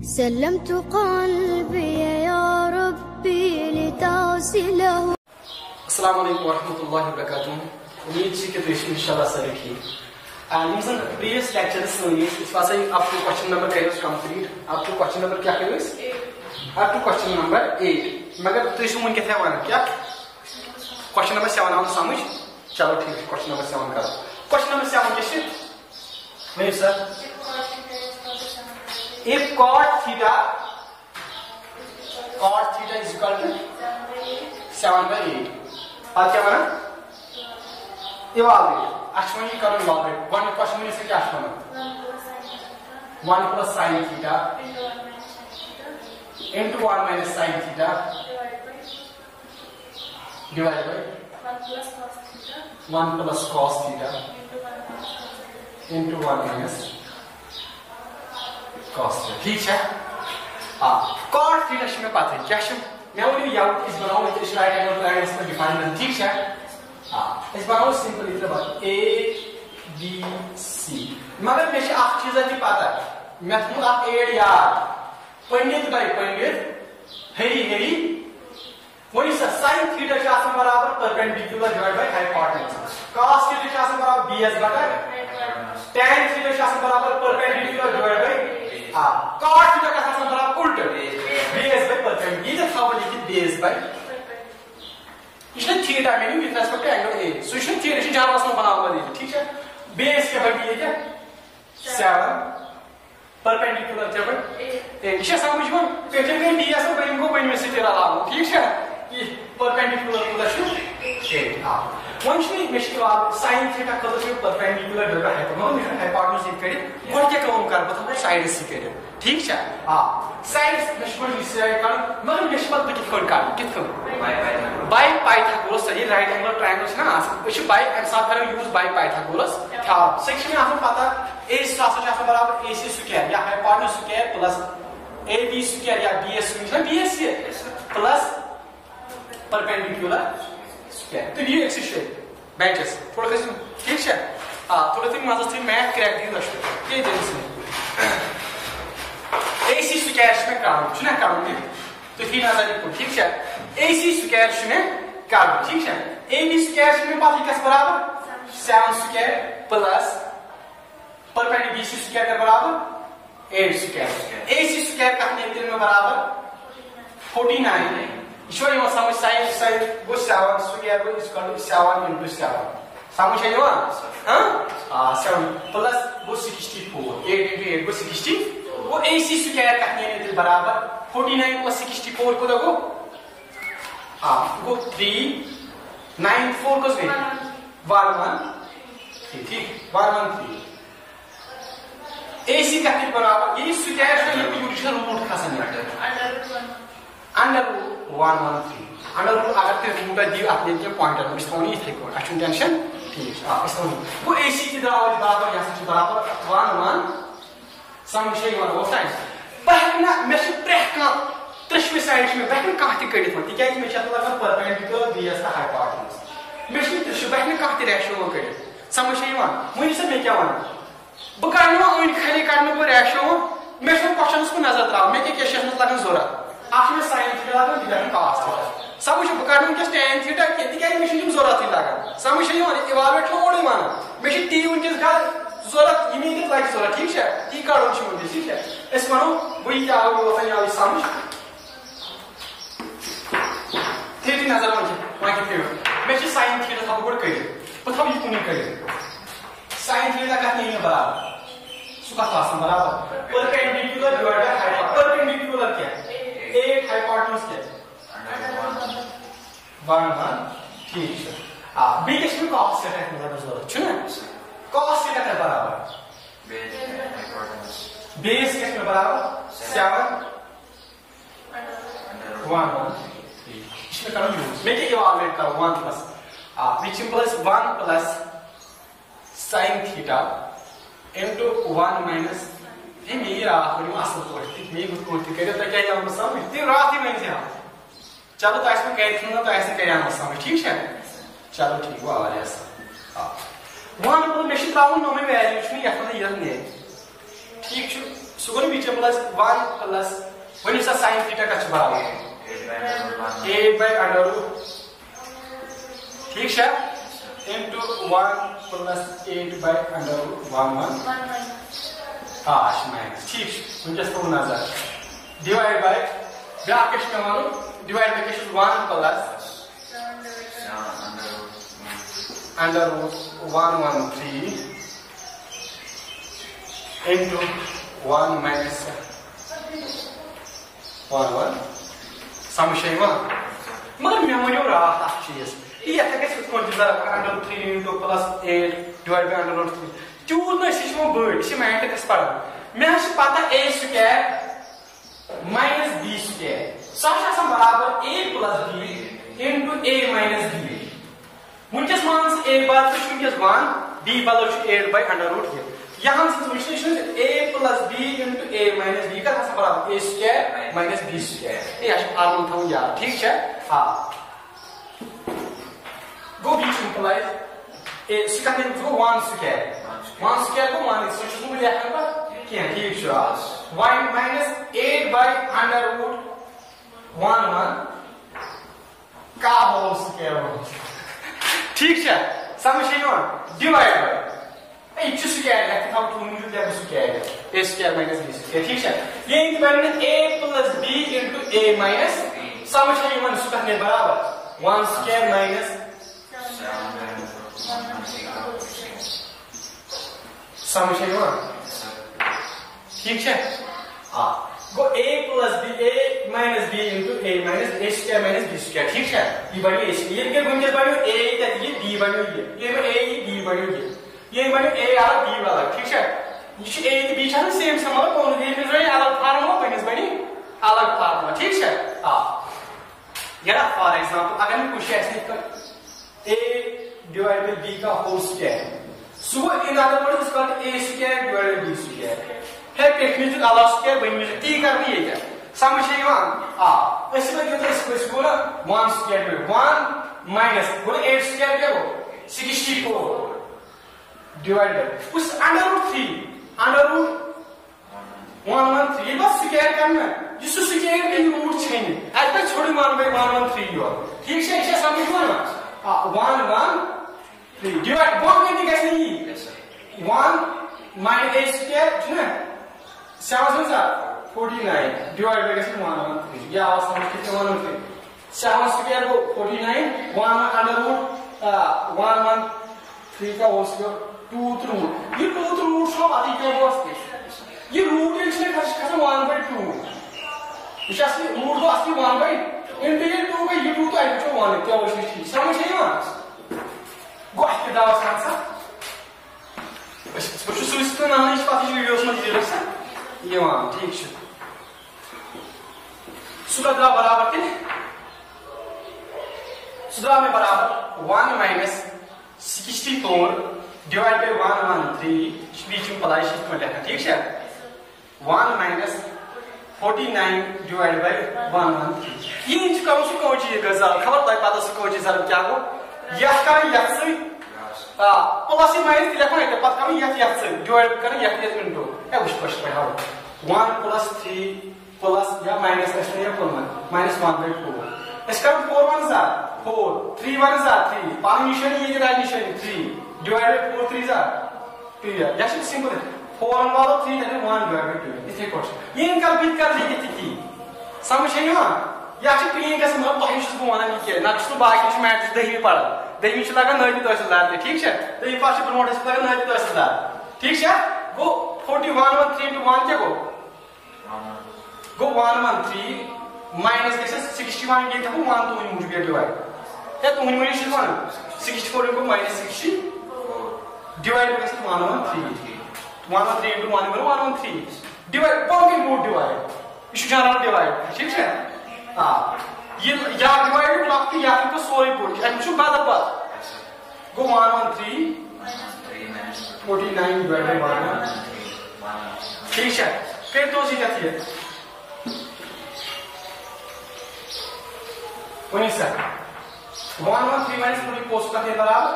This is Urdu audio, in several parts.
سلمت قلبي يا ربي لتغسله. السلام علیکم ورحمۃ اللہ وبرکاتہ. امید ہے کہ تھی انشاءاللہ سارے ٹھیک. Previous lectures up to question number کرو complete. Up to question number کیا کرو اپ ٹو کوشچن نمبر 8. مگر تھی ون کتنا ون کیا کوشچن نمبر 7 آو سمجھ. چلو ٹھیک ہے کوشچن نمبر 7 کرو. کوشچن نمبر 7 کیا ونیو سر. if cot theta is equal to 7/8. آپ کیا بنا evaluate. اچھا کرو evaluate. ون کوشچن میں سے کیا بنا 1 plus sin theta into 1 minus sin theta divided by 1 plus cos theta into 1 minus cos theta. ٹھیک ہے. cot theta میں پتہ ہے کیا ہے. میں ونیو یا اس بناؤ اس رائٹ اینگل ٹرائنگل میں ڈیفائن کرنا. ٹھیک ہے. اس بناؤ سمپل اتنا بات اے بی سی. مگر میں اخ چیز پتہ میں تھو اخ ایڈ یاد پنڈت بائی پنڈت ہری ہری ونی سا سائن تھیٹا برابر perpendicular divide by hypotenuse. cos theta برابر بی ایس بٹا tan تھیٹا برابر perpendicular divide by cot theta برابر الٹ بی ایس بائی پرپینڈیکولر. یہ تھا لکھت بی ایس بائی یہ تھیٹا مینو with respect to angle A. So یہ تھیٹا جانس میں بنا ہوا. ٹھیک ہے. بیس کیا بٹی یہ 7 پرپینڈیکولر کیا بٹ یہ سمجھ میں پیٹر میں ڈی ایس بن کو بن میں سے تیرا لاگو. ٹھیک ہے. یہ پرپینڈیکولر کو دشو 8 ون چھ میں سائن تھیٹا خاطر پرپینڈیکولر ڈیوائڈ ہے تو میں ہائپوٹینس یہ کرے گڈ کیا کام کر بتا سائڈ سے کرے. ٹھیک ہے. سائڈ میں اس سے کر مگر میں بات کت کر کت کر بائی پائتھاگورس. یہ رائٹ اینگل ٹرائنگل نا اس بائی ام ساتھ کرو یوز بائی پائتھاگورس. تھا سیکشن میں پتہ اے ساسا برابر اے سی سکوائر یا hypotenuse square plus A B square یا base square base plus perpendicular square. تو یہ ایکس شیپ بیچس تھوڑا کس. ٹھیک ہے. تھوڑا تھی مزہ تھی میتھ کریک دی رشت یہ دینس میں اے سی سکوائر میں کرو چھنا کرو میں تو تھی نظر کو. ٹھیک ہے. اے سی سکوائر میں کرو. ٹھیک ہے. اے بی سکوائر میں پتہ کس برابر 7 square plus perpendicular B C square کا برابر 8 سکوائر. اے سی سکوائر کا نکلنے میں برابر 49. یہ سمجھ سائن سائن گو 7 سکوائر گو اس کا 7 into 7 سمجھ ہے نا. 7 پلس گو 64 8 into 8 گو 64 وہ اے سی سکوائر کا نکلنے برابر 49 plus 64 کو دیکھو گو 3 9 4 کو گئی 1 1 ٹھیک 1 1 3 اے سی کا برابر یہ سکوائر کا یہ یوزر روٹ کھسن انڈر 1 1 3 انڈر روٹ اگر تے روٹ دی اپنے کے پوائنٹر میں استونی تھے کو اچھن ٹینشن. ٹھیک استونی وہ اے سی کی برابر یا سے برابر 1 1 سمجھ ہے وہ سائنس بہنا میں سے پرکا ترشوی سائڈ میں بہن کا تی کڑی تھی کہ میں چھ لگا پرپینڈیکولر بی ایس کا ہائپوٹینس میں سے ترشوی بہن کا تی ریشیو کڑی سمجھ ہے وہ مجھ سے میں کیا ون بکانو ان خالی کرنے کو ریشیو میں سے کوشچنز کو نظر تراو میں کہ کیسے لگن ضرورت اخ میں سائن تھیٹا لگن دیگر کاس تھیٹا سمجھ بکانو کہ ٹین تھیٹا کہ میں سے ضرورت لگن سمجھ ہے وہ ایوالویٹ ہوڑی مان میں سے ٹی ان کے ضرورت امیڈیٹ لائک ضرورت. ٹھیک ہے. ٹی کارڈ چھو دی. ٹھیک ہے. اس مانو وہی کیا ہوتا ہے یا سمجھ تھی نظر میں کہ میں سے سائن تھیٹا تھا گڈ کر بتاؤ یہ کونی کر سائن تھیٹا کا نہیں ہے برابر سکا خاص برابر پرپینڈیکولر ڈیوائڈ بائی ہائپوٹینس. پرپینڈیکولر کیا 8 ہائپوٹینس کیا 1 1 ٹھیک ہے. بی کے میں cos تھیٹا کی ضرورت چھنا cos تھیٹا کا برابر بیس کے میں برابر 7 1 1 اس میں کرو یوز میں کہ ایوالویٹ کرو 1 plus which implies 1 plus sin theta into 1 minus یہ میرا بڑی اصل پوچھتی میں گڈ کوتی کرے تو کیا ہم سمجھ تی رات ہی میں سے چلو تو اس میں کہہ تھا تو ایسے کیا ہم سمجھ. ٹھیک ہے. چلو ٹھیک وہ آ رہا ہے وہاں پر میں تراؤن نو میں ویلیو چھنی یتھ یہ ٹھیک سو گو بیچ پلس 1 پلس ونی سا سائن تھیٹا کا چھ برابر 8 by under root ٹھیک ہے into 1 plus 8 by under root 1 آش minus ٹھیک ونکس تو نظر ڈیوائڈ بائی بیاکھ کش پیوان ڈیوائڈ بائی کش 1 plus under root 113 into 1 minus 1 سمجھے وا مگر میں ونیو رات اخ چیز یہ تھا کہ کون جزا under root 3 into plus 8 divided by under root 3 choose نہ سچ مو بڑ سی میں تے پڑھ میں ہش پتہ a square minus b square سچ اسا برابر a plus b into a minus b ونکس مانس a بار ونکس 1 b بدل 8 by under root یہ یہاں سے وشلیشن a plus b into a minus b کا ہس برابر a square minus b square یہ اش فارمول تھا یاد ٹھیک ہے ہاں گو b سمپلائز a square go 1 square 1 square کو مان اس کو مجھے لکھنا پر کیا ٹھیک ہے 1 minus 8 by under root 1 کا ہول سکوائر ٹھیک ہے سمجھے نا ڈیوائڈ بائی اے چھ سکوائر ہے تو ہم تم جو ہے سکوائر ہے a square minus b square ٹھیک ہے یہ divide a plus b into a minus سمجھے نا سکوائر برابر 1 سکوائر مائنس سمجھے نا ٹھیک ہے ہاں گو a plus b a minus b into a minus a square minus b square ٹھیک ہے یہ بڑی یہ کہ بن کے بڑی a تے یہ b بڑی یہ میں a b بڑی یہ بڑی a اور b والا ٹھیک ہے یہ a تے b چھن سیم سمال کون دی میں الگ فارمولا بنس بڑی الگ فارمولا ٹھیک ہے ہاں یہ فار ایگزامپل اگر میں کچھ ایسے کر a divided by b کا whole square so in other words اس کا a square divided by b square ہے ٹیکنیکل الگ سکوائر بن میں تی کرنی ہے سمجھے یوان ہاں اس میں جو اس کو اس کو 1 سکوائر 1 minus 8 سکوائر کیا ہو 64 divided اس under root 113 بس سکوائر کرنا جس سے سکوائر کی روٹ چھین ایت تک چھوڑی مان بھائی 113 یو ٹھیک ہے اسے سمجھ نا 113 ڈیوائڈ 1 میں کیسے نہیں 1 minus 8 سکوائر ہے نا 7 49 divided by 113 یا آپ سمجھ کے 113 7 سکوائر کو 49 1 under root 113 کا ہول سکوائر 2 root یہ 2 root سو آتی کیا ہوا یہ روٹ اس نے کھسا 1/2 یہ اصلی روٹ تو اصلی 1/2 انٹو یہ 2 یہ 2 تو ایک تو 1 کیا ہوا ٹھیک سمجھ نا گو اکھ دا وسان سا اس کو سوئس نہ اس پاتی ویڈیوز میں دی رسا یہ وان ٹھیک ہے سودا برابر تے سودا میں برابر 1 minus 64 divided by 113 بیچ میں پلائی شفٹ میں لکھا ٹھیک ہے 1 minus 49 divided by 113 یہ انچ کرو سو کوئی چیز گزار خبر تائی پاتا سو کوئی چیز کیا کو یہ کریں یہ سے پلس مائنس لکھنا ہے پتہ کریں یہ سے ڈیوائڈ کریں یہ انٹو ہے اس کوشش پہ ہاو 1 plus 3 plus یا مائنس اس میں کون minus 1/4 اس کا 4 1 are 4 3 1 are 3 پانی نشانی یہ رائٹ نشانی 3 divided 4 3 are 2 یا سمپل ہے 4 والا 3 and 1 divided by 2 اس کوشش یہ ان کا بیت کر لی تھی سمجھے نا یا چھ کلین گس مطلب تہ چھس بہ ونان یہ نہ چھس باقی چھ میتھ دہوی پڑھ دہوی چھ لگان نٲبی تحصیلدار ٹھیک ہے دہوی پاس چھ برونٹ چھ لگان نٲبی تحصیلدار ٹھیک ہے گو 41 13 to 1 کیا گو 113 مائنس گژھِ 61 یہ تھو 1 تو موجب یہ ڈیوائڈ ہے تو موجب چھ 64 کو minus 60 ڈیوائڈ گژھِ 113 113 into 1 113 divide power mode divide یہ جنرل ڈیوائڈ ٹھیک ہے ہاں یہ یا ڈیوائڈ بلاک یا کو سوری بوٹ ایم چھ بدل بات گو 113 49 divided by 1 ٹھیک ہے پھر تو سی جاتی ہے 19 113 minus 40 post کا برابر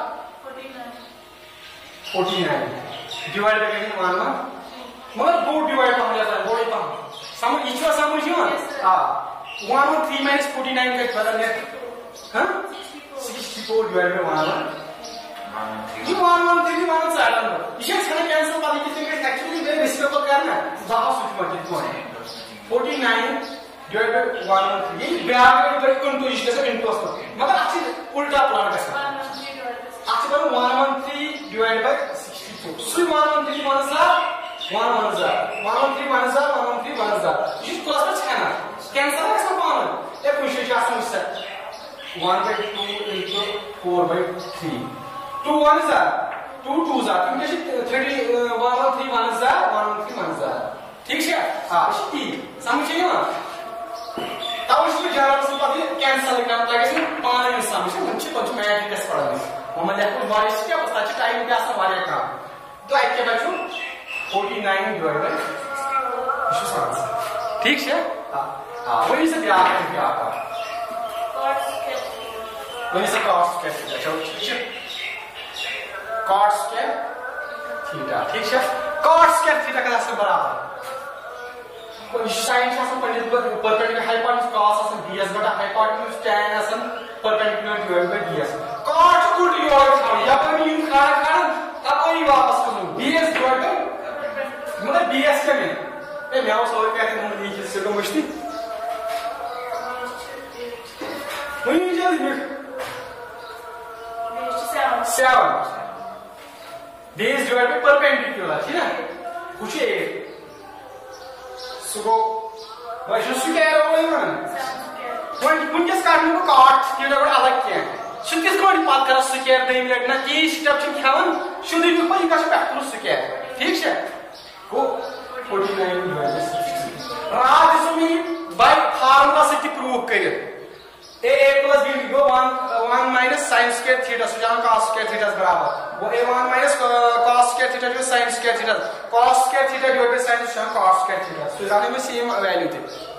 49 divided by 1 مگر بوڑ ڈیوائڈ پہن جاتا بوڑی پہن سمجھ یہ سمجھ ہاں 113 minus 49 کا بدل گیا ہاں 64 ڈیوائڈ بائی 113 یہ 113 مانس آڈن یہ چھنا کینسل پتہ کتنے کے ایکچولی میں ریسپیکٹ کرنا زہا سوچ مت کو 49 ڈیوائڈ بائی 113 یہ بیاکھ بڑی کنٹو یہ کیسے انٹو اس مگر اچھی الٹا پلان کرنا اچھی بار 113 ڈیوائڈ بائی 64 سوی 113 مانس 113 مانس 113 یہ کلاس میں چھنا کینسل ہے سب پان یہ کوشش آسان اس سے 1/2 into 4/3 2 1 is 2 2 is کیونکہ 30 113 1 is 113 1 is ٹھیک ہے ہاں ٹھیک سمجھ گئے نا تاو اس میں جارا سے پتہ کینسل کرنا تاکہ پان سمجھ من چھ پچ میتھ کس پڑھن محمد یعقوب وارث کیا پتہ چھ ٹائم کیا سا واریا کام تو ایک کے بچو 49 ڈیوائڈ بائی اس سے ٹھیک ہے ہاں وہی سے کیا وہی سے cos کیسے چلو ٹھیک ہے cos کے تھیٹا ٹھیک ہے cos کے تھیٹا کا سے برابر کوئی سائن کا سم پرپینڈیکولر ہائپوٹینس cos اس ds بٹا ہائپوٹینس tan اس perpendicular divide by ds cos کو ڈیوائڈ کر یا پر یہ کھڑا اب کوئی واپس کرو ds ڈیوائڈ بائی مطلب ds کا میں اے میں اس اور کہتے ہیں ہم یہ سے کو مشتی وہی جلدی 7 ds divided by perpendicular ٹھیک ہے کچھ 8 سو وہ جو کیا ہے وہ کون کس کارن کو کاٹ یہ ڈبل الگ کیا شو کس کو بات کر سکیئر دے منٹ نہ کی سٹیپ چھ کھاون شو دی کو یہ کا پیکٹر سکیئر ٹھیک ہے کو 49 divide by 60 Raj Sumi by formula سے پروو کر a plus b go 1 minus sin square theta so jaan cos square theta is barabar wo a1 minus cos square theta jo sin square theta cos square theta divided by sin so cos square theta so jaan mein same value the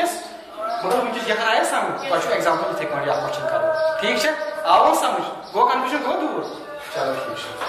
kes matlab mujhe yahan aaya samajh to actually example the kar ya question karo theek hai aao samajh wo confusion ho dur chalo theek hai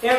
in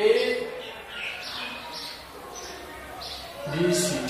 A B C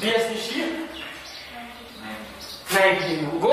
BSC 90 go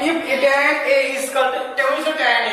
if tan A is equal to tan A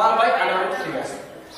1 by under 3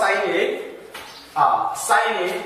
sin A sin A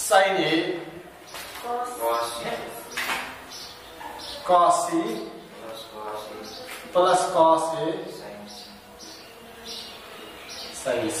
sin A cos C plus cos A sin C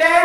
tan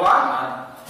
1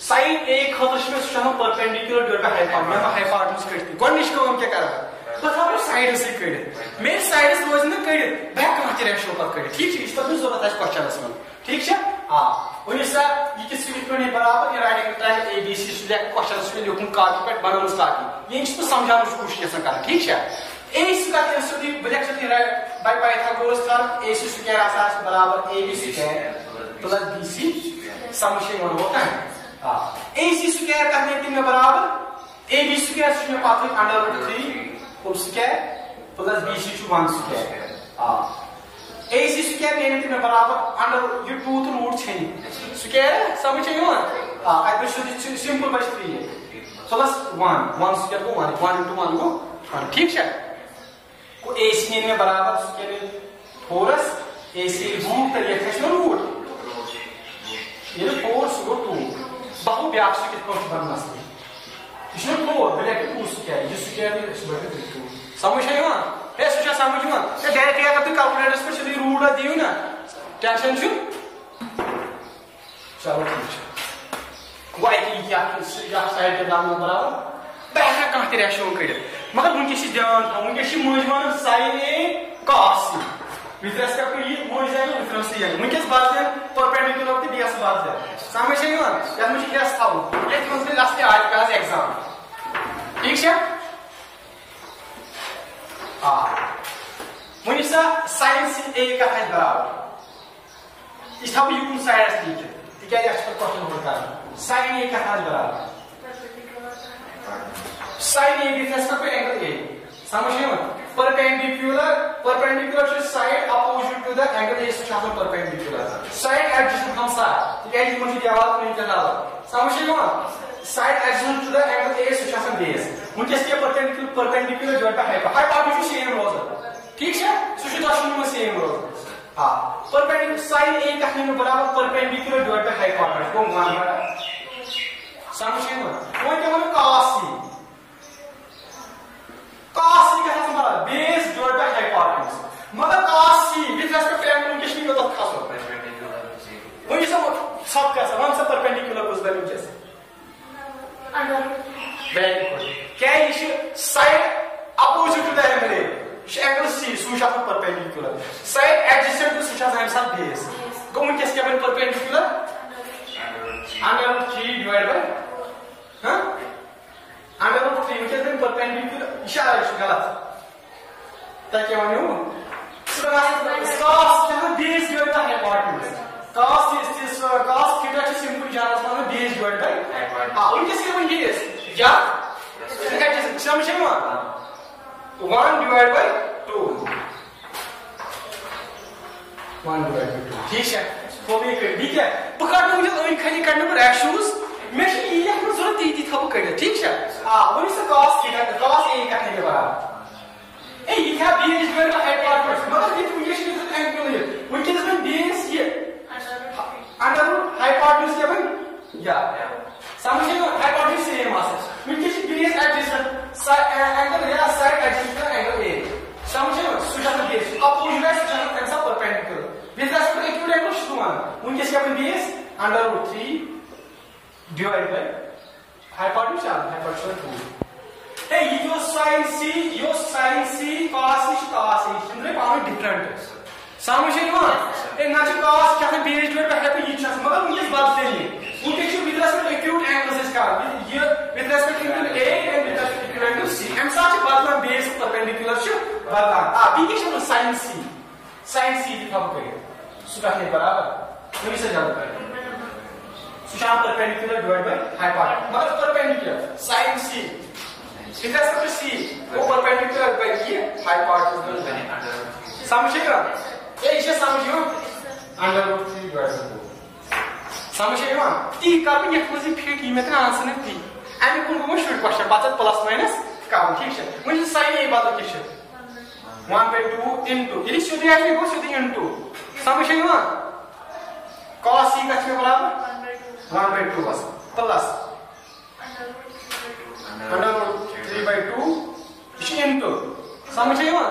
Side A خاطر چھُ مےٚ سُہ چھُ آسان perpendicular ڈیوائڈ بائی ہایپوٹنس مےٚ ما ہایپوٹنس کٔڑِتھ گۄڈنِچ کٲم کیٛاہ کرٕ بہٕ تھاوٕ سایڈسٕے کٔڑِتھ مےٚ سایڈس روزِ نہٕ کٔڑِتھ بہٕ ہٮ۪کہٕ کانٛہہ تہِ ریشو پتہٕ کٔڑِتھ ٹھیٖک چھُ یہِ چھُ پتہٕ ضوٚرتھ اَسہِ کوسچنس منٛز ٹھیٖک چھا ؤنِو سا یہِ کِتھ کٔنۍ برابر یہِ رایٹنگ ٹرٛینٛگل اے بی سی سُہ لیکھ کوسچنس چھُ مےٚ لیوٗکھمُت کاپی پٮ۪ٹھ بنٲومٕژ کاپی ییٚمہِ چھُس بہٕ سمجھاونٕچ کوٗشِش یژھان کرٕنۍ ٹھیٖک چھا اے سی کا سیودھی بہٕ لیکھٕ سیودھی by پایتھاگورس theorem a C square آسان چھُ برابر اے be square plus B C سمجھے ووٚنمو نا اے سی سکویر کرنے تہِ مےٚ برابر اے بی سکویر سُہ چھُ مےٚ پتہٕ √3 whole square plus B C چھُ 1 سکویر اے سی سکویر نیرِ تہِ مےٚ برابر انڈر یہِ 2 تہٕ روٗٹ ژھیٚنہِ سکویر سمجھے یِوان اتہِ بچہِ سیودھی سمپل بچہِ 3 پلس 1 سکویر گوٚو 1 1 × 1 گوٚو 1 ٹھیک چھا کو اے سی نیرِ مےٚ برابر سُہ کیٛاہ نیرِ 4 اے سی روٗٹ تہٕ یتھ کھسہِ نہ روٗٹ ییٚلہِ 4 سُہ گوٚو 2 بہٕ ہاوٕ بیٛاکھ سُہ کِتھ پٲٹھۍ چھُ بنان مسلہٕ یہِ چھُنہ 4 بہٕ لیکھٕ 2 سکویر یہِ سکویر نیرِ سُہ بنہِ 2 سمجھ چھا یِوان ہے سُہ چھا سمجھ یِوان ہے ڈایریکٹلی اگر تُہۍ کلکولیٹرس پٮ۪ٹھ سیودٕے روٗٹ دِیِو نا ٹینشن چھُ چلو ٹھیک چھُ گوٚو اَتہِ یتھ سایڈ تہِ درٛاو برابر بہٕ ہٮ۪کہٕ کانٛہہ تہِ ریشو کٔڑِتھ مگر وٕنکٮ۪س چھِ دھیان تھاوُن وٕنکٮ۪س چھِ مٔنٛزۍ ونان sine A cos C with respect to یہِ مٔنٛزۍ آیہِ ڈِفرنس تہِ وٕنکٮ۪س بدلن پٔرپینڈِکیولر تہٕ بیٚیس بدلن سمجھ چھا یِوان یتھ منٛز چھُ گیس تھاوُن یتھ منٛز گٔے لاسٹہِ آرٹِکلز ایگزام ٹھیک چھا ؤنِو سا ساین سی اے کتھ آسہِ برابر یہِ تھاوٕ بہٕ یوٗکُن سایڈس لیٖکھِتھ تِکیازِ اَسہِ چھُ پتہٕ کوسچن کرُن ساین اے کتھ آسہِ برابر sin A with respect to angle A. سمجھ یِوان perpendicular چھُ side opposite to the angle A سُہ چھُ آسان perpendicular side adjacent ہمساے تِکیازِ یِمن چھُ دیوار کُنہِ تہِ رلان سمجھ یِوان side adjacent to the angle A سُہ چھُ آسان base وٕنکٮ۪س کیٛاہ perpendicular ڈیوائڈ بائی ہایپوٹنس چھُ سیم روزان ٹھیک چھا سُہ چھُ دۄشوٕنی سیم روزان perpendicular sin A کتھ نیرِ برابر perpendicular ڈیوائڈ بائی ہایپوٹنس گوٚو 1 سمجھ یِوان وۄنۍ کیٛاہ وَنو cos C cos C کیٛاہ آسان برابر base ڈیوائڈ بائی ہایپوٹنس مگر cos C with respect to angle وٕنکٮ۪س چھُ نہٕ یوٚتتھ کھسُن وۄنۍ سا سب کیٛاہ سا وَن سا perpendicular کُس بنہِ وٕنکٮ۪س ویری گُڈ کیٛازِ یہِ چھُ side opposite to the angle A یہِ چھُ angle C سُے چھُ آسان perpendicular side adjacent سُہ چھُ آسان اَمہِ ساتہٕ base گوٚو وٕنکٮ۪س کیٛاہ بنہِ perpendicular √3 ڈیوائڈ بائی √3 وٕنکٮ۪س بنہِ perpendicular یہِ چھُ غلط تۄہہِ کیٛاہ وَنیو سُہ cos چھُ آسان base divide by hypotenuse cos theta چھُ سمپل جانس منٛز base ڈیوائڈ بائی وٕنکٮ۪س کیٛاہ وۄنۍ base یا سمجھ یِوان 1 ڈیوائڈ بائی 2 ٹھیک چھا بیٚیہِ کیٛاہ بہٕ کڑٕ نہٕ وٕنکٮ۪س أنۍ کھٔلی کڑٕ نہٕ بہٕ ریشوز مےٚ چھُ یی لیکھنُک ضوٚرتھ تی تھاوٕ بہٕ کٔڑِتھ ٹھیک چھا ؤنِو سا cos A کتھ نیرِ برابر ہے یہِ کیٛاہ base ڈیوائڈ بائی ہایپوٹنس مگر ییٚتہِ وٕنکٮ۪س چھُ یوٗتاہ اینگل یہِ وٕنکٮ۪س بنہِ base یہِ انڈر ہایپوٹنس کیٛاہ بنہِ یا سمجھ یِوان ہایپوٹنس سیم آسان وٕنکٮ۪س چھِ base adjacent اینگل یا side adjacent to angle A سمجھ یِوان سُہ چھُ آسان base opposite آسہِ سُہ چھُ آسان تَمہِ ساتہٕ perpendicular with respect to acute angle چھُس بہٕ وَنان وٕنکٮ۪س کیٛاہ بنہِ base √3 ڈیوائڈ بائی ہایپوٹنس چھا ہایپوٹنس 2 ہے یہِ اوس sin C یہِ اوس sin C cos C چھُ cos A یہِ چھِ درٛاے پانہٕ ڈِفرنٹ سمجھ یِوان ہے نہ چھُ cos چھُ آسان base ڈیوائڈ بائی ہایپو یہِ چھُ آسان مگر وٕنکٮ۪س بدلے یہِ وٕنکٮ۪س چھُ with respect to acute angles أسۍ کران یہِ with respect to angle A and with respect to angle C اَمہِ ساتہٕ چھُ بدلان base perpendicular چھُ بدلان بیٚیہِ کیٛاہ چھُ وَنان sin C تہِ تھاوو کٔرِتھ سُہ کتھ نیرِ برابر ؤنِو سا جلدی سُہ چھُ آسان perpendicular ڈیوائڈ بائی ہایپوٹنس مگر perpendicular sin C with respect to C گوٚو perpendicular بائی یہِ ہایپوٹنس بنہِ سمجھ یِوان ہے یہِ چھا سمجھ یِوان √3 ڈیوائڈ بائی 2 سمجھ یِوان تی کر بہٕ یتھ منٛز یہِ فِٹ یی مےٚ کانٛہہ آنسر نہٕ تی اَمہِ کُن گوٚو وۄنۍ شُرۍ کوسچن پتہٕ پلس ماینس کرُن ٹھیک چھا وۄنۍ چھُ sin A بدل کیٛاہ چھُ 1/2 into ییٚلہِ سیودٕے آسہِ یہِ گوٚو سیودٕے into سمجھ یِوان cos C کتھ چھُ مےٚ برابر 1/2 آسان پلس √3/2 یہِ چھُ into سمجھ یِوان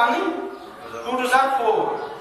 1 2 2 are 4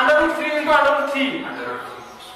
√3 into √3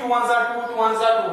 2 1 are 2 2 1 are 2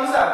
1 are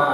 1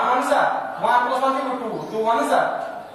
1 1 are 1 plus 1 equal 2 2 1 are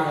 1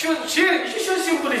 should simply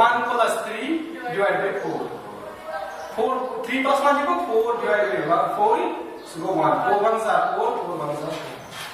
1 plus 3 divided by 4 4 3 plus 1 equal 4 divided by 4 so go 1 4 1s are 4 4 1s are 4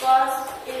cos a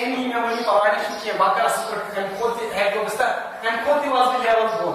any memory power que bakar super and quote head of star and quote was the level of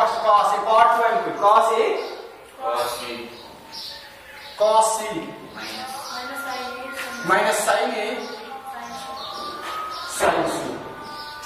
cos a part 2 and cos a cos c minus sin a sin c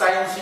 sin c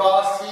cos c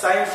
sin c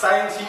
sin c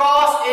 cos a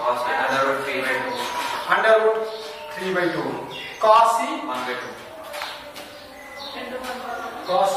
cos a √3/2 cos c 1/2 cos c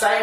sin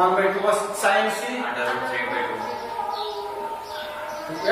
1/2 was sin c √3/2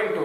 into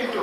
into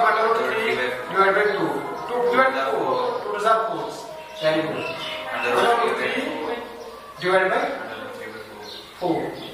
√3 divided by 2 2 divided by 4 2 is 4 very good √3 divided by 4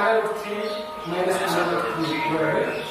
√3 minus √3 divided by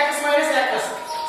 x minus x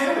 0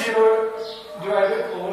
0 divided by 4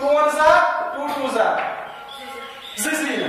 2 1s are 2 2s are zizina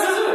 zizina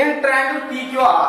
in triangle PQR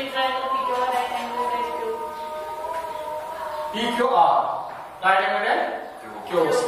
in triangle PQR right angle at Q PQR right angle at Q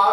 R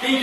PQ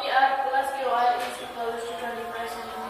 PR plus QR is equal to 25 cm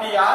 PR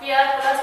PR plus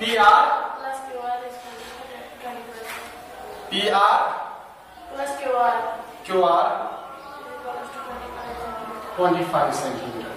PR plus QR is equal to 25 PR plus QR QR is equal to 25 cm 25 centimeter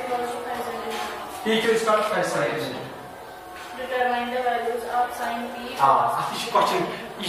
equal to 5 cm PQ is not 5 centimeter determine the values of sin P this question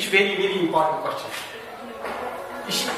is very very important question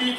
PQ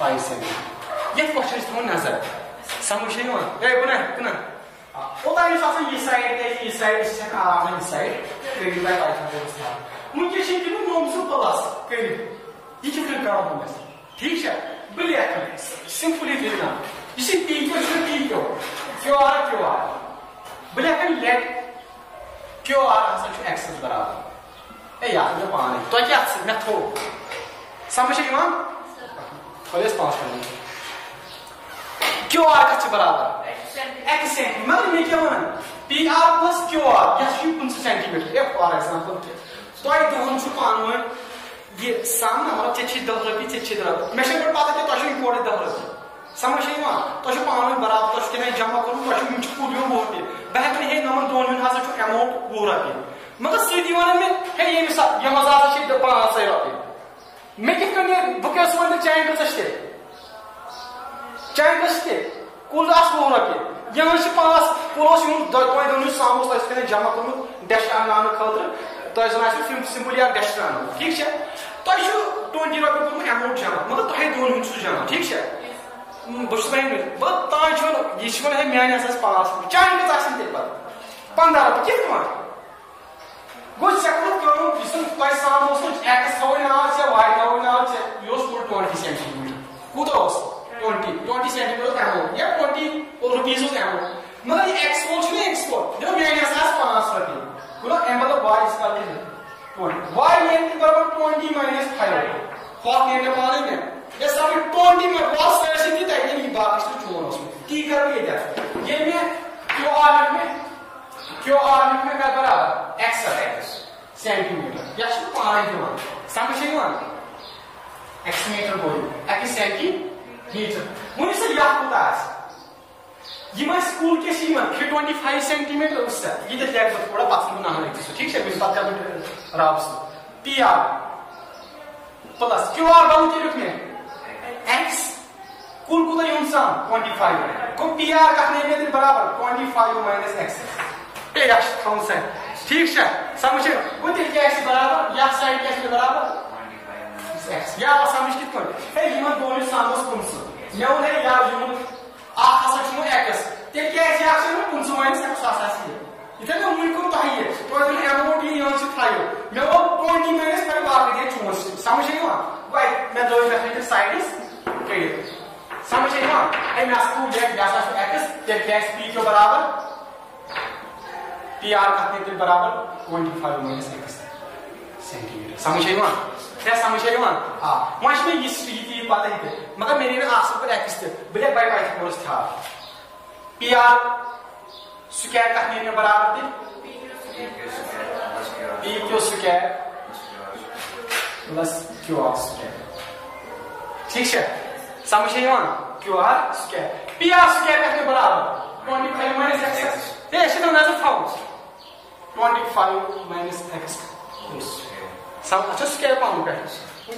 5 cm یہ کوشچن تھاؤن نظر سمجھ بنا کنا اوتان یہ سائڈ یہ سائڈ آرام یہ سائڈ کر پائتھاگورس ونکس تم نوم پلس کر یہ کرو ٹھیک ہے بہ لکھ سمپلی لکھنا یہ پی کیو کیو آر کیو آر بہ لکھ لیٹ کیو آر ہسا ایکس برابر اے یاد مے پانے تو کیا مے تھو سمجھ کھولیس پانچ منٹ کیو آر کت برابر ایکس سینٹی مگر میں کیا ونان P R plus Q R یہ 50 سینٹی میٹر فار ایگزامپل تہ دہن پان ون یہ سامنا مطلب ٹھیک 10 رۄپیہِ ٹھیک 10 رۄپیہِ مے پتہ کہ تہ کوڑے 10 رۄپیہِ سمجھ تہ پان ون برابر تہ کم جمع کرن تہ پوٗرٕ 10 رۄپیہِ بہ ہیٚکہٕ ہے نمن دون ہن ہسا اماؤنٹ 10 رۄپیہِ مگر سۭتی ونان مے ہے یہ مثال یہ مزہ ہسا 500 رۄپیہِ مے کتھ کن بہ کیٛاہ ون چانہِ کۭژاہ چانہِ کۭژاہ کل آس 10 رۄپیہِ یہ 5 کل دون ساموس تہ جمع کورمُت ڈیش اننہٕ خٲطرٕ تۄہہِ زن آسہِ سمپل یا ڈیش انن ٹھیک ہے تۄہہِ چھُ 20 رۄپیہِ کوٚرمُت اماؤنٹ جمع مگر تۄہہِ دون ہُنٛد سُہ جمع ٹھیک ہے بہٕ چھُس وۄنۍ بہٕ تانۍ چھُ یہِ چھُ ونان ہے میانہِ ہسا 5 چانہِ کۭژاہ آسن تیٚلہِ پتہٕ 15 رۄپیہِ کِتھ پٲٹھۍ گوٚو ژےٚ کوٚرُتھ کٲم یُس تۄہہِ سام اوس نہٕ ایکس تھاوٕنۍ ناو ژےٚ واے تھاوٕنۍ ناو ژےٚ یہِ اوس کوٚر 20 سینٹی میٹر کوٗتاہ اوس 20 سینٹی میٹر اماؤنٹ یا 20 رۄپیٖز اوس اماؤنٹ مگر یہ ایکس وول چھُ نا ایکس وول دیو میانہِ ہسا آسہِ 5 رۄپیہِ گوٚو امہِ بدل واے أسۍ کر واے نیرِ برابر 20 minus 5 ہاف نیرِ پانے مےٚ یہ سب 20 میں واس سٲرسٕے تہِ تتہِ یہِ باقٕے چھُ چون اوسمُت تی کرو ییٚتہِ ییٚلہِ مےٚ کیو آر لکھ مےٚ کتھ برابر ایکس سینٹی میٹر یہ چھُ پانے دِوان سمجھ ایکس میٹر گوٚو ایکس سینٹی میٹر وۄنۍ سا یتھ کوٗتاہ آسہِ یہ سکول کے سی 25 سینٹی میٹر اس سے یہ دیکھ لیا تھوڑا پتہ نہ ہونے کی ٹھیک ہے اس بات کا راب سے P R plus Q R بن کے لکھنے ایکس کل کو تو انسان 25 کو پی آر کہنے میں برابر 25 مائنس ایکس اے ایکس کون سا ٹھیک ہے سمجھ وہ تے کیا ہے برابر یا سائڈ کیا ہے برابر 25 ایکس یا سمجھ کت کو ہے یہ دونوں سامنے کون سا میں انہیں یاد ہوں آپ ہسا چھو ایکس تیل کیا ہے آپ سے 500 مائنس ایکس آساسی اتنے میں امید کو تاہی ہے تو ادھر اماؤنٹ یہ یہاں سے تھائیو میں وہ 20 مائنس پر باقی دیا چون سے سمجھ نہیں ہوا وائی میں دو میتھمیٹک سائڈس کریے سمجھ نہیں ہوا اے میں اس کو لیٹ جاسا چھو ایکس تیل کیا ہے پی کے برابر پی آر کتنے تیل برابر 25 مائنس ایکس سینٹی میٹر سمجھ نہیں ہوا کیا سمجھ نہیں ہوا ہاں وہاں میں یہ سٹریٹی پاتا ہی تھے مگر میرے نے آسل پر ایکس تھے بلیک بائی پائتھاگورس تھا پی آر سکوائر کتنے میں برابر تھے P Q square plus Q R square ٹھیک ہے سمجھ نہیں ہوا Q R square P R square کتنے برابر 25 مائنس ایکس یہ ایسے تو نظر تھا 25 مائنس ایکس سب اچھا سکوائر پاؤں پہ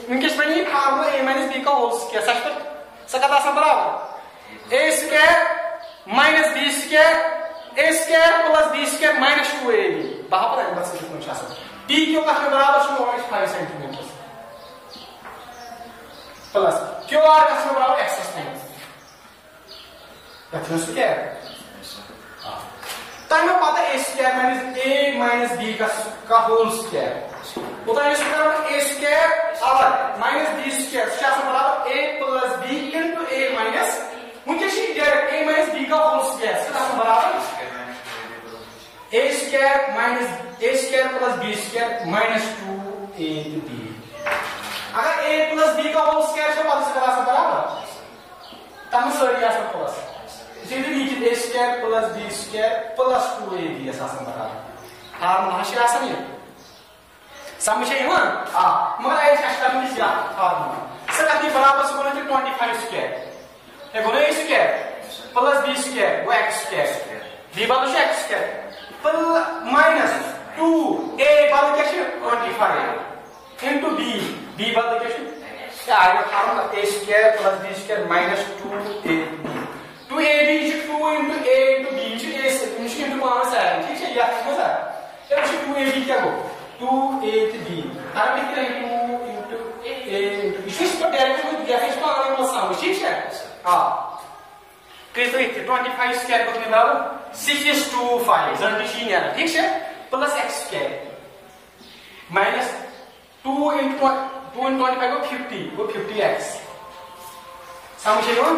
انکس میں یہ فارمولا a minus b کا ہول سکوائر سچ پر سکتا آسان برابر a square minus b square a square plus b square minus 2ab بہا پر ہے بس اتنا چاہتا b کیوں کا برابر چھو 5 centimetre plus Q R کا برابر x سینٹی کتنا سکوائر تاہم میں پاتا a square a minus b کا ہول سکوائر اتنا اس کا a سکوائر اور minus b سکوائر شاہ برابر a plus b into a minus مجھے share direct a minus b کا ہول سکوائر شاہ برابر a square minus a square plus b square minus 2ab اگر a plus b کا ہول سکوائر شاہ برابر تم ساری آسان پلس اسی لیے a square plus b square plus 2ab آسان برابر فارمولا شاہ آسان ہے سمجھ ہے ہاں مگر ایس ایکسٹرا میں کیا فارمولا سکتی برابر سے بولے 25 سکوائر ہے گونے a square plus b square وہ x سکوائر b بدل ہے x سکوائر پل مائنس 2a بدل کیا ہے 25 into b بدل کیا ہے کیا آئے formula a square plus b square minus 2ab 2ab is 2 into a into b is a into پانچ ہے ٹھیک ہے یہ کیا ہے یہ 2ab کیا ہو 2ab ہر میں کیا ہے 2 into a into اس پر ڈائریکٹ کو دیا ہے اس کو آنے والا سامنے ٹھیک ہے کٔرِو یِتھ 25 square کوٚت مےٚ برابر 625 زَن تہِ چھِ یہِ نیران ٹھیٖک چھا plus x square minus 2 into 25 گوٚو 50 گوٚو 50x سمجھ چھا یِوان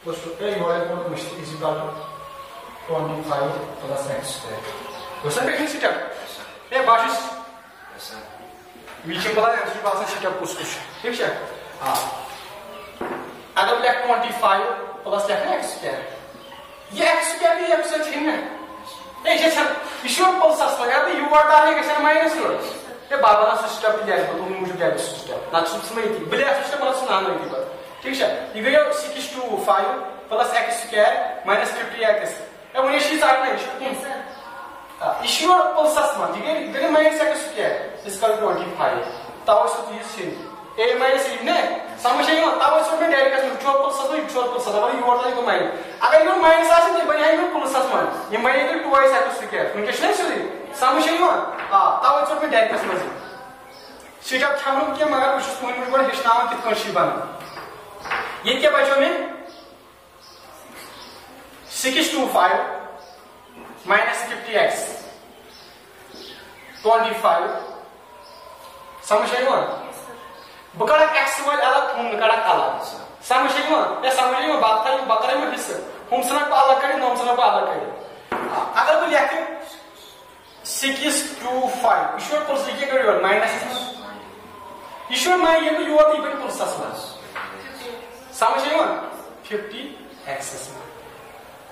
is equal to 25 plus x square گوٚو سا بیٚیہِ سٹیپ ہے بہٕ چھُس وٕچھِ بہٕ اَمہِ سۭتۍ باسان سٹیپ کُس کُس چھُ ٹھیٖک چھا اگر بہٕ لیکھٕ 25 plus لیکھٕ x square یہ x square بھی x سے چھِنہٕ ہے یہ چھُ پلسس منٛز اگر بہٕ یور تارے گژھِ ماینس روز ہے بہٕ بناو سُہ سٹیپ تہِ لیکھٕ بہٕ تُہُنٛد موٗجوٗب لیکھٕ سُہ سٹیپ نتہٕ چھُس بہٕ ییٚتی بہٕ لیکھٕ سُہ سٹیپ مطلب ژھٕنان أتی پتہٕ ٹھیٖک چھا یہِ گٔیو 625 plus x square minus 50x ہے وۄنۍ چھِ یہِ ژَٹنٕے یہِ چھُ یہِ چھُ یور پلسس منٛز یہِ گٔے minus x square is equal to 25 تَوَے چھُ یہِ ژھٕنۍ a minus e نے سمجھ چھا یِوان تَوَے چھُ مےٚ ڈایریکٹس منٛز چھُ پلسس منٛز یہِ چھُ پلسس اگر یور تانۍ گوٚو ماینس اگر یور ماینس آسہِ تیٚلہِ بَنہِ ہا یہِ پلسس منٛز یہِ بَنے تیٚلہِ 2x square وٕنکیٚس چھُنہ سیوٚدُے سمجھ چھا یِوان تَوَے چھُ مےٚ ڈایریکٹس منٛز سٹیپ کھٮ۪مہٕ نہٕ کینٛہہ مگر بہٕ چھُس تُہٕنٛدۍ پٲٹھۍ گۄڈٕ ہیٚچھناوان کِتھ کٔنۍ چھُ یہِ بنان ییٚتہِ کیٛاہ بچو مےٚ 625 minus 50x 25 سمجھ چھا یِوان بہٕ کڑکھ x وٲلۍ الگ ہُم نہٕ کڑکھ الگ سمجھ چھا یِوان ہے سمجھ یِوان بہٕ کرے مےٚ حِصہٕ ہُم ژھٕنکھ بہٕ الگ کٔڑِتھ ہُم ژھٕنکھ بہٕ الگ کٔڑِتھ اگر بہٕ لیکھٕ 625 یہِ چھُ یور پلسس یہِ کیٛاہ گٔے یور ماینسس منٛز یہِ چھُ یور ییٚلہِ بہٕ یور یہِ بنہِ پلسس منٛز سمجھ چھا یِوان 50x منٛز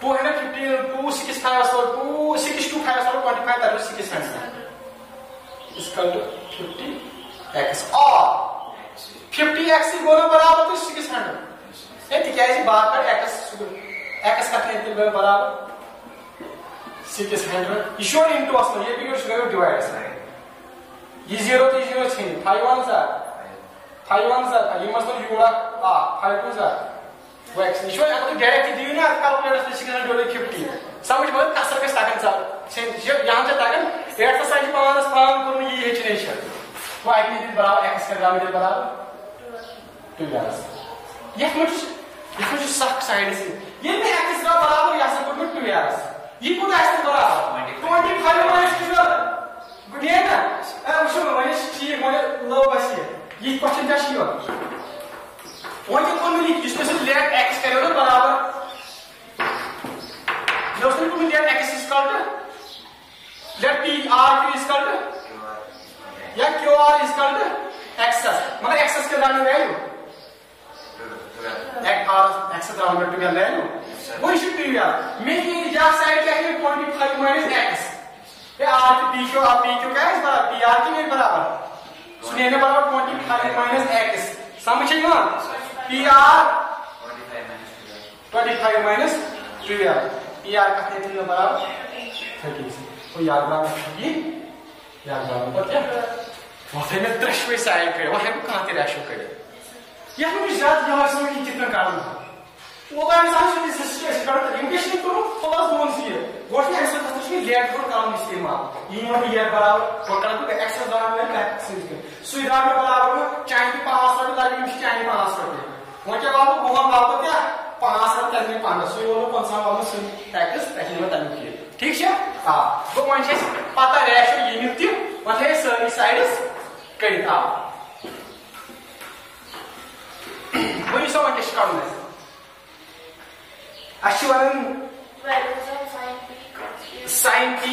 250 265 2 625 25 that is 600 is equal to 50x or 50x is going برابر تو 600 ہے تکیازِ بار کر x کا کتنے گوٚو برابر 600 یہ شو انٹو اس یہ بھی گوٚو ڈیوائڈ یہ 0 تو 0 چھین 5 1 سا 5 1 سا یہ مطلب یورا 5 2 سا وہ ایکس نشو اگر ڈائریکٹ دیو نا کیلکولیٹر سے 650 سمجھ بہت کسر کے تاکن سا یہاں سے تاکن 8 سا 5 پان کرو یہ ہچ نہیں ہے وہ ایک نہیں برابر x کا گرام دے برابر 2 یارس یہ مجھ سخت سائیڈ سے یہ میں x کا برابر یا سا کو 2 یارس یہ کو ایسے برابر 25 مائنس 2 گڈیا نا وشو مائنس ٹھیک مجھے لو بس یہ کوشچن کیا ہے وہ جو کون ملی اس میں سے لیٹ x کرے نا برابر جو اس نے کو let x is equal to let p r q is equal to یا q r is equal to x مگر x کے درمیان ویلیو ایک r x کے درمیان ٹو ویلیو وہ شو ٹو یار میں یہ یا سائیڈ کیا ہے 25 مائنس x یہ r p q کیا ہے برابر p r کے برابر سنیے نے برابر 25 مائنس x سمجھ گئے نا PR 25 minus 2R PR کتنے دن میں برابر 30 وہ یاد برابر یہ یاد برابر کیا وہ میں ترشوی سائل کرے وہ ہم کہاں تے ریشو کرے یہ مجھے زیادہ یہاں سے میں کتنا کام وہ کا انسان سے سسٹم کرتا ہے انگلش کرو پلس دون سی گوش میں ایسا تھا کہ لیٹ فور کام استعمال یہ میں یہ برابر وہ کرتا ہے ایکسٹرا برابر ہے لیٹ سوئی برابر برابر چاہے 500 لگے مجھے چاہے 500 وہ کیا بابا بہت بابا کیا 500 کرنے 500 وہ 500 والا سن ٹیکس پہلے میں تنو کیے ٹھیک ہے ہاں وہ ون چھ پتہ ریشو یہ ملتی مطلب ساری سائڈز کڑتا وہ سو ون کیش کرنا اچھی ون sin p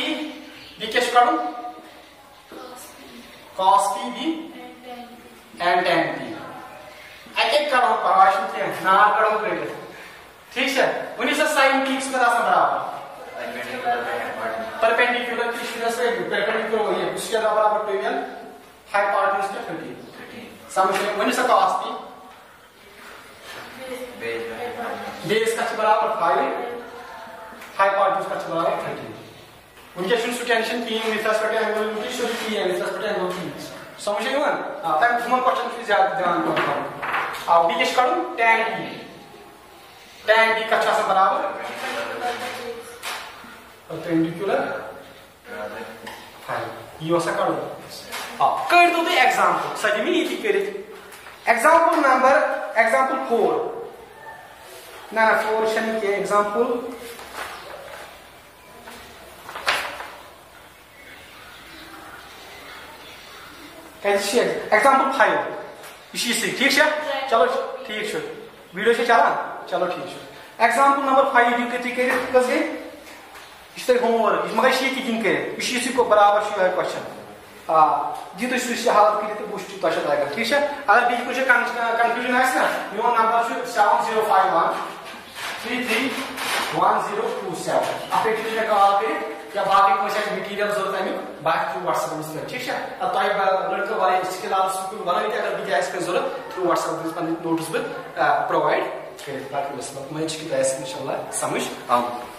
بھی کیش کرو cos p بھی and tan p ایک کرو پرواشن تے نا کرو کرے ٹھیک ہے انہی سے sin p اس کا راستہ برابر پرپینڈیکولر کی شیدہ سے پرپینڈیکولر یہ اس کے برابر ٹویل ہائپوٹینس کے 30 سمجھ لیں انہی سے cos p بیس کا برابر 5 ہائپوٹینس کا برابر 30 ان کے شن ٹینشن کی میتھس پٹے اینگل کی شو کی ہے میتھس پٹے اینگل کی سمجھ گئے نا تم تم کوشچن کی زیادہ دھیان دو اب بھی کیش کرو tan p کا چا برابر پرپینڈیکولر 5 یہ وسا کرو اب کر دو تو ایگزامپل سجمی یہ کرے ایگزامپل نمبر ایگزامپل 4 نہ 4 چھنہٕ کینٛہہ ایگزامپل ایگزامپل 5 یہ ٹھیک ہے چلو ٹھیک ویڈیو چلان چلو ٹھیک ایگزامپل نمبر 5 دیو تھی کر کس گئی یہ ہوم ورک یہ مگر یہ دن کر برابر کوشچن جی تھی سو حالت کر وچ تھی تگان ٹھیک ہے اگر بیٚیہِ کُنہِ جایہِ کنفیوژن آسہِ نا میون نمبر 7051 331027 اتھ ہیٚکِو تُہۍ مےٚ کال کٔرِتھ یا باقی کٲنٛسہِ آسہِ میٹیٖریل ضروٗرت امیُک بہٕ ہٮ۪کہٕ تھرٛوٗ وٹسیپ أمِس کٔرِتھ ٹھیٖک چھا تۄہہِ لٔڑکہٕ واریاہ سکل آف سکوٗل بنٲوِتھ اگر بیٚیہِ تہِ آسہِ کٲنٛسہِ ضروٗرت تھرٛوٗ وٹسیپ أمِس پنٕنۍ نوٹٕس بہٕ پرووایڈ کٔرِتھ باقی بس مےٚ چھِ کہِ تۄہہِ آسہِ اِنشاء اللہ سمجھ آمُت